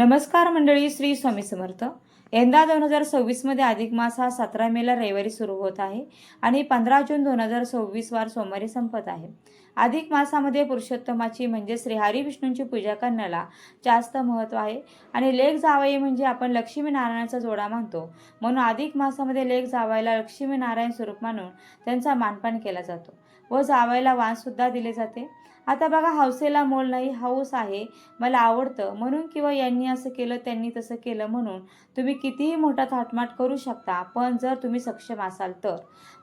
नमस्कार मंडळी, श्री स्वामी समर्थ. यंदा 2026 मध्ये अधिक मास हा 17 मेला रविवारी सुरू होत आहे आणि 15 जून 2026 वार सोमवारी संपत आहे. अधिक मासामध्ये पुरुषोत्तमाची म्हणजे श्री हरी विष्णूंची पूजा करण्याला जास्त महत्त्व आहे आणि लेक जावई म्हणजे आपण लक्ष्मी नारायणाचा जोडा मानतो. म्हणून अधिक मासामध्ये लेक जावयाला लक्ष्मी नारायण स्वरूप मानून त्यांचा मानपान केला जातो व जावयाला वाण सुद्धा दिले जाते. आता बघा, हौसेला मोल नाही, हौस आहे, मला आवडतं म्हणून किंवा यांनी असं केलं त्यांनी तसं केलं म्हणून तुम्ही कितीही मोठा थाटमाट करू शकता. पण जर तुम्ही सक्षम असाल तर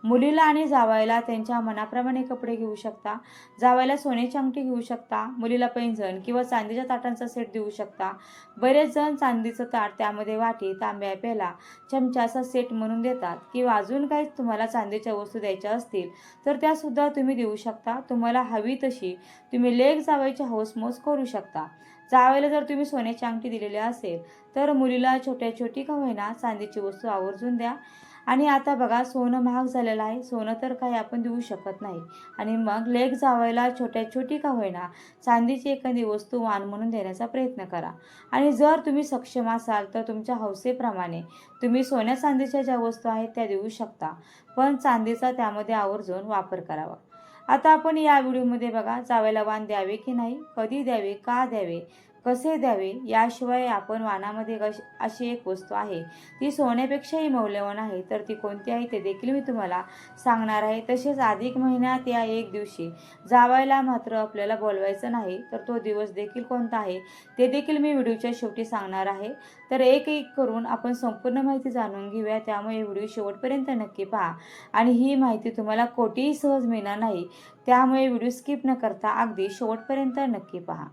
मुलीला आणि जावयाला त्यांच्या मनाप्रमाणे कपडे घेऊ शकता. जावयाला सोन्याची अंगठी घेऊ शकता, मुलीला पैंजण किंवा चांदीच्या ताटांचा सेट देऊ शकता. बरेच जण चांदीचं ताट, त्यामध्ये वाटी, तांब्या, पेला, चमचाचा सेट म्हणून देतात किंवा अजून काही तुम्हाला चांदीच्या वस्तू द्यायच्या असतील तर त्यासुद्धा तुम्ही देऊ शकता. तुम्हाला हवी तशी तुम्ही लेक जावयाची हौसमौज करू शकता. जावयाला जर तुम्ही सोन्याची अंगठी दिलेली असेल तर मुलीला छोटी का होईना चांदीची वस्तू आवर्जून द्या. आणि आता बघा, सोनं महाग झालेलं आहे, सोनं तर काही आपण देऊ शकत नाही आणि मग लेक जावयाला छोटी का होईना चांदीची एखादी वस्तू वाण म्हणून देण्याचा प्रयत्न करा. आणि जर तुम्ही सक्षम असाल तर तुमच्या हौसेप्रमाणे तुम्ही सोन्या चांदीच्या ज्या वस्तू आहेत त्या देऊ शकता, पण चांदीचा त्यामध्ये आवर्जून वापर करावा. आता आपण या व्हिडिओमध्ये बघा, जावयाला वाण द्यावे की नाही, कधी द्यावे, का द्यावे, कसे द्यावे, याशिवाय आपण वाणामध्ये अशी एक वस्तू आहे ती सोन्यापेक्षाही मौल्यवान आहे, तर ती कोणती आहे ते देखील मी तुम्हाला सांगणार आहे. तसेच अधिक महिन्यात या एक दिवशी जावयाला मात्र आपल्याला बोलवायचं नाही, तर तो दिवस देखील कोणता आहे ते देखील मी व्हिडिओच्या शेवटी सांगणार आहे. तर एक एक करून आपण संपूर्ण माहिती जाणून घेऊया, त्यामुळे व्हिडिओ शेवटपर्यंत नक्की पहा. आणि ही माहिती तुम्हाला कोठेही सहज मिळणार नाही, त्यामुळे व्हिडिओ स्किप न करता अगदी शेवटपर्यंत नक्की पहा.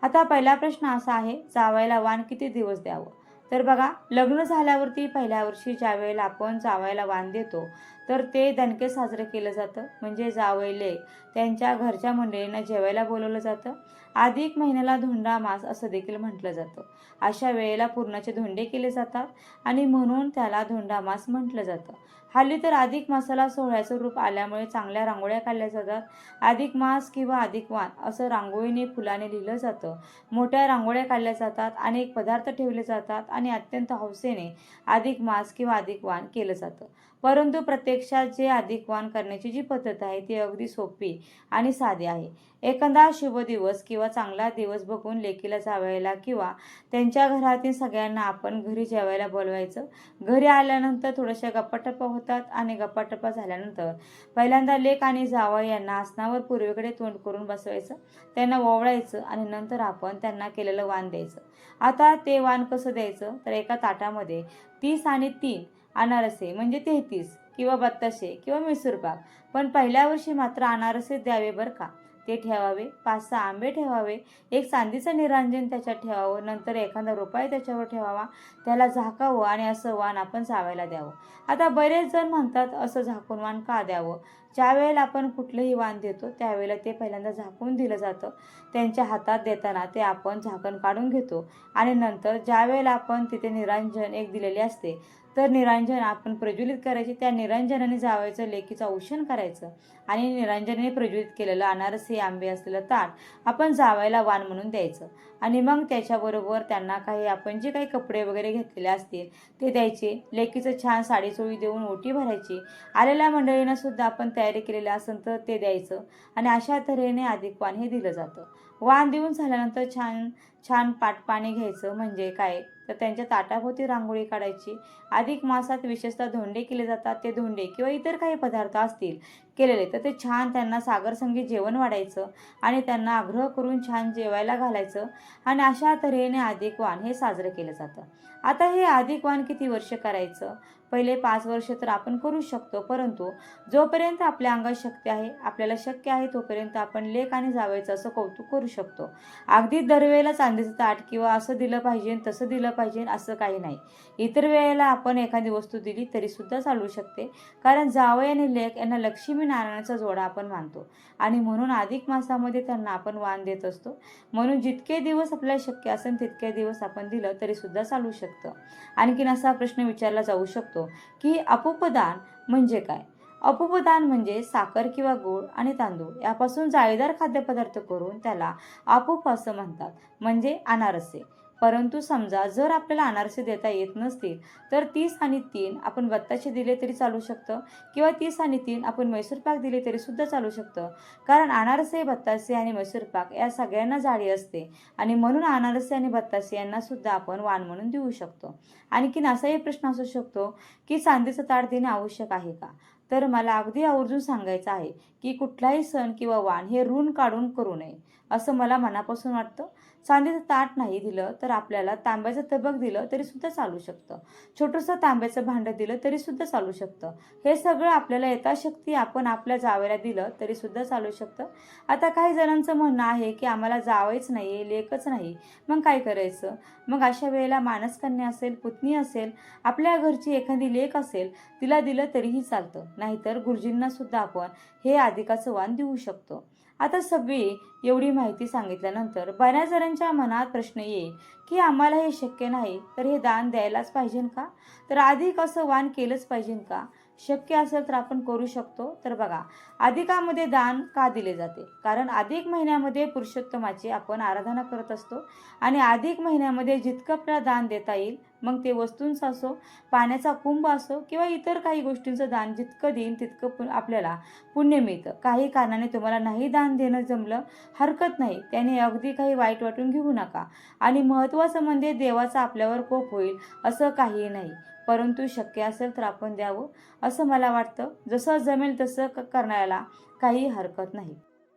आता पहिला प्रश्न असा आहे, जावयाला वाण किती दिवस द्यावं? तर बघा, लग्न झाल्यावरती पहिल्या वर्षी ज्या वेळेला आपण जावयाला वाण देतो तर ते दणके साजरे केलं जातं, म्हणजे जावई त्यांच्या घरच्या मंडळींना जेवायला बोलवलं जातं. अधिक महिन्याला धोंडा मास असं देखील म्हटलं जातं. अशा वेळेला पूर्णाचे धोंडे केले जातात आणि म्हणून त्याला धोंडा मास म्हटलं जातं. हल्ली तर अधिक मासाला सोहळ्याचं रूप आल्यामुळे चांगल्या रांगोळ्या काढल्या जातात. अधिक मास किंवा अधिक वाण असं रांगोळीने फुलाने लिहिलं जातं. मोठ्या रांगोळ्या काढल्या जातात, अनेक पदार्थ ठेवले जातात आणि अत्यंत हौसेने अधिक मास किंवा अधिक वाण केलं जातं. परंतु प्रत्यक्षात जे अधिक वाण करण्याची जी पद्धत आहे ती अगदी सोपी आणि साधी आहे. एखादा शुभ दिवस किंवा चांगला दिवस बघून लेकीला जावयाला किंवा त्यांच्या घरातील सगळ्यांना आपण घरी जेवायला बोलवायचं. घरी आल्यानंतर थोड्याशा गप्पाटप्पा होतात आणि गप्पाटप्पा झाल्यानंतर पहिल्यांदा लेक आणि जावई यांना आसनावर पूर्वेकडे तोंड करून बसवायचं, त्यांना ओवाळायचं आणि नंतर आपण त्यांना केलेलं वाण द्यायचं. आता ते वाण कसं द्यायचं, तर एका ताटामध्ये 30 आणि 3 अनारसे म्हणजे 33 किंवा बत्ताशे किंवा म्हैसूर पाक, पण पहिल्या वर्षी मात्र अनारसे द्यावे बरं का. ते ठेवावे, 5-6 आंबे ठेवावे, एक चांदीचं निरांजन त्याच्यात ठेवावं, नंतर एखादा रुपया त्याच्यावर ठेवावा, त्याला झाकावं आणि असं वाण आपण जावयाला द्यावं. आता बरेच जण म्हणतात, असं झाकून वाण का द्यावं? ज्या वेळेला आपण कुठलंही वाण देतो त्यावेळेला ते पहिल्यांदा झाकून दिलं जातं. त्यांच्या हातात देताना ते आपण झाकण काढून घेतो आणि नंतर ज्या वेळेला आपण तिथे निरांजन एक दिलेले असते तर निरांजन आपण प्रज्वलित करायचे. त्या निरांजनाने जावयाचं लेकीचं औक्षण करायचं आणि निरांजनाने प्रज्वलित केलेलं अनारसे आंबे असलेलं ताट आपण जावयाला वाण म्हणून द्यायचं. आणि मग त्याच्याबरोबर त्यांना काही आपण जे काही कपडे वगैरे घेतलेले असतील ते द्यायचे. लेकीचं छान साडीचोळी देऊन ओटी भरायची. आलेल्या मंडळींना सुद्धा आपण तयारी केलेली असेल तर ते द्यायचं आणि अशा तऱ्हेने अधिक वाण हे दिलं जातं. वाण देऊन झाल्यानंतर छान छान पाणी घ्यायचं, म्हणजे काय तर त्यांच्या ताटाभोवती रांगोळी काढायची. अधिक मासात विशेषतः धोंडे केले जातात. ते धोंडे किंवा इतर काही पदार्थ असतील केलेले तर ते छान त्यांना सागर संगीत जेवण वाढायचं आणि त्यांना आग्रह करून छान जेवायला घालायचं आणि अशा तऱ्हेने अधिक वाण हे साजरं केलं जातं. आता हे अधिक वाण किती वर्ष करायचं? पहिले 5 वर्ष तर आपण करू शकतो, परंतु जोपर्यंत आपल्या अंगात शक्ती आहे, आपल्याला शक्य आहे तोपर्यंत आपण लेक आणि जावयाचं असं कौतुक करू शकतो. अगदी दरवेळेला चांदीचं ताट किंवा असं दिलं पाहिजे तसं दिलं पाहिजे असं काही नाही. इतर वेळेला आपण एखादी वस्तू दिली तरी सुद्धा चालू शकते, कारण जावई आणि लेक यांना लक्ष्मी नारायणाचा जोडा आपण मानतो आणि म्हणून अधिक मासामध्ये त्यांना आपण वाण देत असतो. म्हणून जितके दिवस आपल्याला शक्य असेल तितके दिवस आपण दिलं तरी सुद्धा चालू शकतं. आणखीन असा प्रश्न विचारला जाऊ शकतो की अपूपदान म्हणजे काय? अपूपदान म्हणजे साखर किंवा गूळ आणि तांदूळ यापासून जाळीदार खाद्यपदार्थ करून त्याला अपूप असं म्हणतात, म्हणजे अनारसे. परंतु समजा जर आपल्याला अनारसे देता येत नसतील तर 30 आणि 3 आपण बत्तासे दिले तरी चालू शकतं, किंवा 30 आणि 3 आपण मैसूर पाक दिले तरी सुद्धा चालू शकतं. कारण अनारसे, बत्तासे आणि मैसूर पाक या सगळ्यांना जाळी असते आणि म्हणून अनारसे आणि बत्तासे यांना सुद्धा आपण वाण म्हणून देऊ शकतो. आणखीन असाही प्रश्न असू शकतो की चांदीचं ताट देणे आवश्यक आहे का? तर मला अगदी आवर्जून सांगायचं आहे की कुठलाही सण किंवा वाण हे ऋण काढून करू नये, असं मला मनापासून वाटतं. चांदीचं ताट नाही दिलं तर आपल्याला तांब्याचं तबक दिलं तरी सुद्धा चालू शकतं. छोटंसं तांब्याचं भांडं दिलं तरी सुद्धा चालू शकतं. हे सगळं आपल्याला यथाशक्ती आपण आपल्या जावेला दिलं तरी सुद्धा चालू शकतं. आता काही जणांचं म्हणणं आहे की आम्हाला जावईच नाही, लेकच नाही, मग काय करायचं? मग अशा वेळेला मानसकन्या असेल, पुतणी असेल, आपल्या घरची एखादी लेक असेल, तिला दिलं तरीही चालतं. नाहीतर गुरुजींना सुद्धा आपण हे अधिकाचं वाण देऊ शकतो. आता सगळी एवढी माहिती सांगितल्यानंतर बऱ्याच जणांच्या मनात प्रश्न येईल की आम्हाला हे शक्य नाही तर हे दान द्यायलाच पाहिजे का? तर अधिक असं वाण केलंच पाहिजे का? शक्य असेल तर आपण करू शकतो. तर बघा, अधिकामध्ये दान का दिले जाते? कारण अधिक महिन्यामध्ये पुरुषोत्तमाची आपण आराधना करत असतो आणि अधिक महिन्यामध्ये जितकं आपल्याला दान देता येईल, मग ते वस्तूंचं असो, पाण्याचा कुंभ असो किंवा इतर काही गोष्टींचं दान जितकं देईन तितकं आपल्याला पुण्य मिळतं. काही कारणाने तुम्हाला नाही दान देणं जमलं, हरकत नाही, त्याने अगदी काही वाईट वाटून घेऊ नका. आणि महत्त्वाचं म्हणजे देवाचा आपल्यावर कोप होईल असं काहीही नाही. परंतु शक्य असेल तर आपण द्यावं असं मला वाटतं. जसं जमेल तसं करण्याला काही हरकत नाही.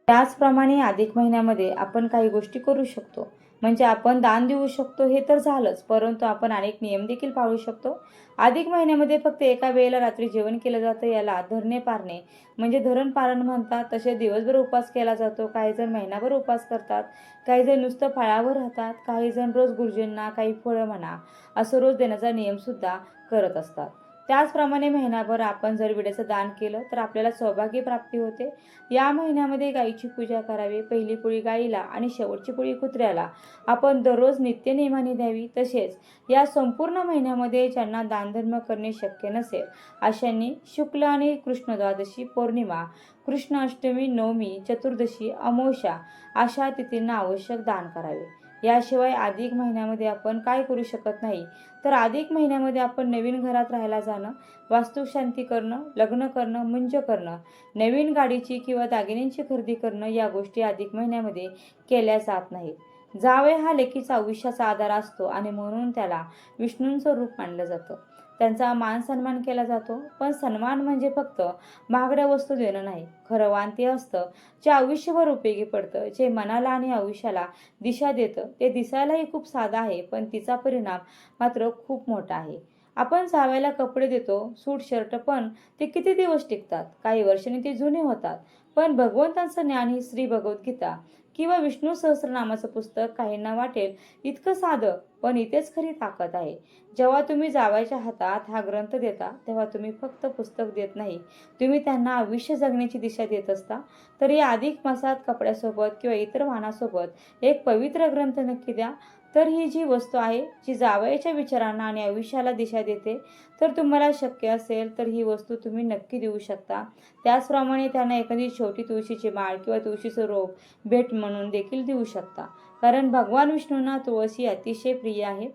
त्याचप्रमाणे अधिक महिन्यामध्ये आपण काही गोष्टी करू शकतो. म्हणजे आपण दान देऊ शकतो हे तर झालंच, परंतु आपण अनेक नियम देखील पाळू शकतो. अधिक महिन्यामध्ये फक्त एका वेळेला रात्री जेवण केलं जातं, याला धरणे पारणे म्हणजे धरण पारण म्हणतात. तसे दिवसभर उपवास केला जातो. काही जण महिनाभर उपवास करतात, काही जण नुसतं फळावर राहतात, काही जण रोज गुरुजींना काही फळं म्हणा असं रोज देण्याचा नियमसुद्धा करत असतात. त्याचप्रमाणे महिनाभर आपण जर विड्याचं दान केलं तर आपल्याला सौभाग्य प्राप्ती होते. या महिन्यामध्ये गायीची पूजा करावी. पहिली पोळी गायीला आणि शेवटची पोळी कुत्र्याला आपण दररोज नित्यनेमाने द्यावी. तसेच या संपूर्ण महिन्यामध्ये ज्यांना दानधर्म करणे शक्य नसेल अशांनी शुक्ल आणि कृष्ण द्वादशी, पौर्णिमा, कृष्ण अष्टमी, नवमी, चतुर्दशी, अमावस्या अशा तिथींना आवश्यक दान करावे. याशिवाय अधिक महिन्यामध्ये आपण काय करू शकत नाही तर अधिक महिन्यामध्ये आपण नवीन घरात राहायला जाणं, वास्तुशांती करणं, लग्न करणं, मुंज करणं, नवीन गाडीची किंवा दागिन्यांची खरेदी करणं या गोष्टी अधिक महिन्यामध्ये केल्या जात नाहीत. जावई हा लेकीचा आयुष्याचा आधार असतो आणि म्हणून त्याला विष्णूंचं रूप मानलं जातं. त्यांचा मान सन्मान केला जातो. पण सन्मान म्हणजे फक्त महागड्या वस्तू देणं नाही. खरं वाण ते असतं जे आयुष्यभर उपयोगी पडतं, जे मनाला आणि आयुष्याला दिशा देतं. ते दिसायलाही खूप साधं आहे, पण तिचा परिणाम मात्र खूप मोठा आहे. आपण जावयाला कपडे देतो, सूट शर्ट, पण ते किती दिवस टिकतात? काही वर्षांनी ते जुने होतात. पण भगवंतांचं ज्ञान ही श्री भगवद्गीता किंवा विष्णू सहस्रनामाचं पुस्तक काहींना वाटेल इतकं साधं, पण इथेच खरी ताकद आहे. जेव्हा तुम्ही जावयाच्या हातात हा ग्रंथ देता तेव्हा तुम्ही फक्त पुस्तक देत नाही, तुम्ही त्यांना आयुष्य जगण्याची दिशा देत असता. तर या अधिक मासात कपड्यासोबत किंवा इतर वाहनासोबत एक पवित्र ग्रंथ नक्की द्या. तर ही जी वस्तू आहे जी जावयाच्या विचारांना आणि आयुष्याला दिशा देते, तर तुम्हाला शक्य असेल तर ही वस्तू तुम्ही नक्की देऊ शकता. त्याचप्रमाणे त्यांना एखादी छोटी तुळशीची माळ किंवा तुळशीचं रोप भेट म्हणून देखील देऊ शकता. कारण भगवान विष्णूंना तुळशी अतिशय प्रिय आहे.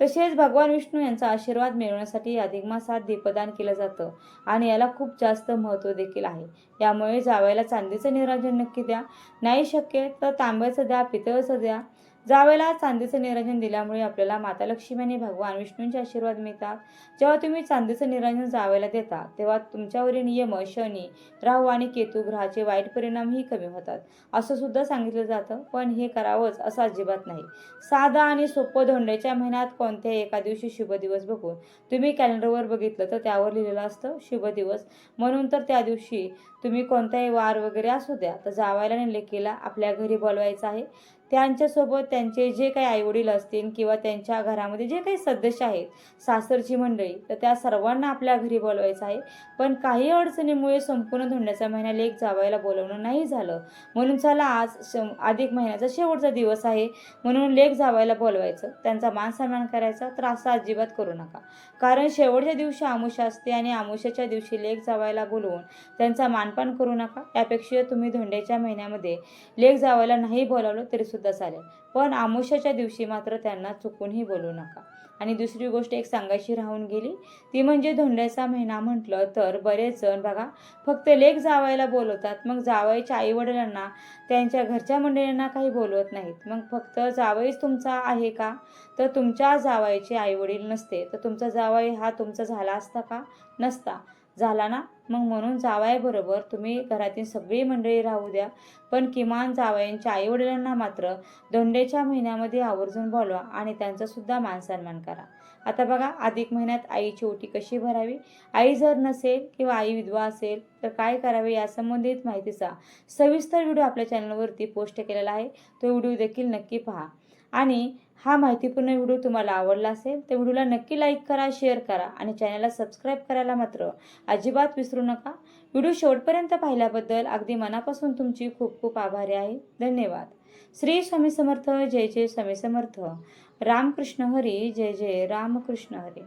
तसेच भगवान विष्णू यांचा आशीर्वाद मिळवण्यासाठी अधिक मासात दीपदान केलं जातं आणि याला खूप जास्त महत्त्व देखील आहे. यामुळे जावयाला चांदीचं निरांजन नक्की द्या. नाही शक्य तर तांब्याचं द्या, पितळाचं द्या. जावयाला चांदीचं निरांजन दिल्यामुळे आपल्याला माता लक्ष्मी आणि भगवान विष्णूंचे आशीर्वाद मिळतात. जेव्हा तुम्ही चांदीचं निरांजन जावयाला देता तेव्हा तुमच्यावरील नियम, शनी, राहू आणि केतू ग्रहाचे वाईट परिणामही कमी होतात असं सुद्धा सांगितलं जातं. पण हे करावंच असं अजिबात नाही. साधा आणि सोपं धोंड्याच्या महिन्यात कोणत्याही एका दिवशी शुभ दिवस बघून तुम्ही कॅलेंडरवर बघितलं तर त्यावर लिहिलेलं असतं शुभ दिवस म्हणून. तर त्या दिवशी तुम्ही कोणताही वार वगैरे असू द्या तर जावयाला आणि लेकीला आपल्या घरी बोलवायचं आहे. त्यांच्यासोबत त्यांचे जे काही आईवडील असतील किंवा त्यांच्या घरामध्ये जे काही सदस्य आहेत, सासरची मंडळी, तर त्या सर्वांना आपल्या घरी बोलवायचं आहे. पण काही अडचणीमुळे संपूर्ण धोंड्याचा महिना लेक जावयाला बोलवणं नाही झालं, म्हणून चला आज अधिक महिन्याचा शेवटचा दिवस आहे म्हणून लेक जावयाला बोलवायचं, त्यांचा मान सन्मान करायचा, तर असं अजिबात करू नका. कारण शेवटच्या दिवशी अमावस्या असते आणि अमावस्याच्या दिवशी लेक जावयाला बोलवून त्यांचा मानपान करू नका. यापेक्षा तुम्ही धोंड्याच्या महिन्यामध्ये लेक जावयाला नाही बोलावलं तरी सुद्धा चालेल, पण अमावस्येच्या दिवशी मात्र त्यांना चुकूनही बोलवू नका. आणि दुसरी गोष्ट एक सांगायची राहून गेली, ती म्हणजे धोंड्याचा महिना म्हटलं तर बरेच जण बघा फक्त लेक जावायला बोलवतात, मग जावयाच्या आईवडिलांना त्यांच्या घरच्या मंडळींना काही बोलवत नाहीत. मग फक्त जावईच तुमचा आहे का? तर तुमच्या जावयाचे आईवडील नसते तर तुमचा जावई हा तुमचा झाला असता का? नसता झाला ना. मग म्हणून जावयाबरोबर तुम्ही घरातील सगळी मंडळी राहू द्या, पण किमान जावयांच्या आईवडिलांना मात्र धोंड्याच्या महिन्यामध्ये आवर्जून बोलवा आणि त्यांचा सुद्धा मानसन्मान करा. आता बघा अधिक महिन्यात आईची ओटी कशी भरावी, आई जर नसेल किंवा आई विधवा असेल तर काय करावे या संबंधित माहितीचा सविस्तर व्हिडिओ आपल्या चॅनलवरती पोस्ट केलेला आहे. तो व्हिडिओ देखील नक्की पहा. आणि हा माहितीपूर्ण व्हिडिओ तुम्हाला आवडला असेल तर व्हिडिओला नक्की लाईक करा, शेअर करा आणि चॅनलला सबस्क्राईब करायला मात्र अजिबात विसरू नका. व्हिडिओ शेवटपर्यंत पाहिल्याबद्दल अगदी मनापासून तुमची खूप खूप आभारी आहे. धन्यवाद. श्री स्वामी समर्थ. जय जय स्वामी समर्थ. रामकृष्ण हरी. जय जय रामकृष्ण हरी.